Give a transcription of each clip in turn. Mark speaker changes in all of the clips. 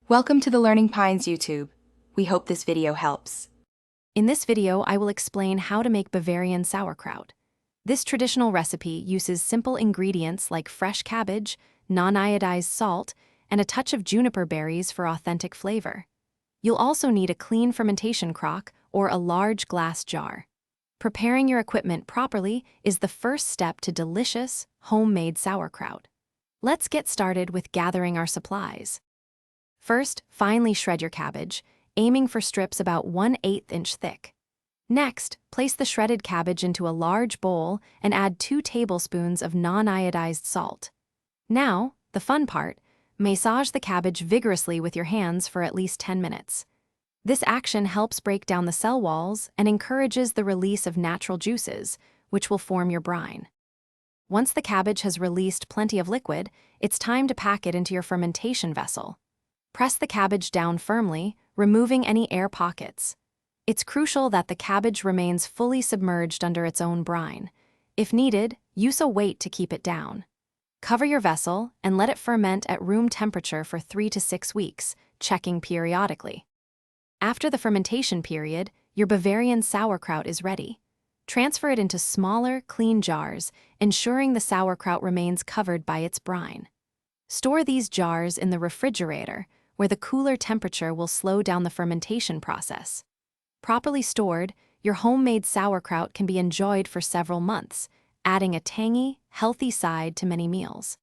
Speaker 1: Welcome to the Learning Pines YouTube. We hope this video helps.
Speaker 2: In this video, I will explain how to make Bavarian sauerkraut. This traditional recipe uses simple ingredients like fresh cabbage, non-iodized salt, and a touch of juniper berries for authentic flavor. You'll also need a clean fermentation crock or a large glass jar. Preparing your equipment properly is the first step to delicious, homemade sauerkraut. Let's get started with gathering our supplies. First, finely shred your cabbage, aiming for strips about 1/8 inch thick. Next, place the shredded cabbage into a large bowl and add 2 tablespoons of non-iodized salt. Now, the fun part, massage the cabbage vigorously with your hands for at least 10 minutes. This action helps break down the cell walls and encourages the release of natural juices, which will form your brine. Once the cabbage has released plenty of liquid, it's time to pack it into your fermentation vessel. Press the cabbage down firmly, removing any air pockets. It's crucial that the cabbage remains fully submerged under its own brine. If needed, use a weight to keep it down. Cover your vessel and let it ferment at room temperature for 3 to 6 weeks, checking periodically. After the fermentation period, your Bavarian sauerkraut is ready. Transfer it into smaller, clean jars, ensuring the sauerkraut remains covered by its brine. Store these jars in the refrigerator, where the cooler temperature will slow down the fermentation process. Properly stored, your homemade sauerkraut can be enjoyed for several months, adding a tangy, healthy side to many meals.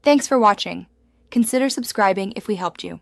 Speaker 1: Thanks for watching. Consider subscribing if we helped you.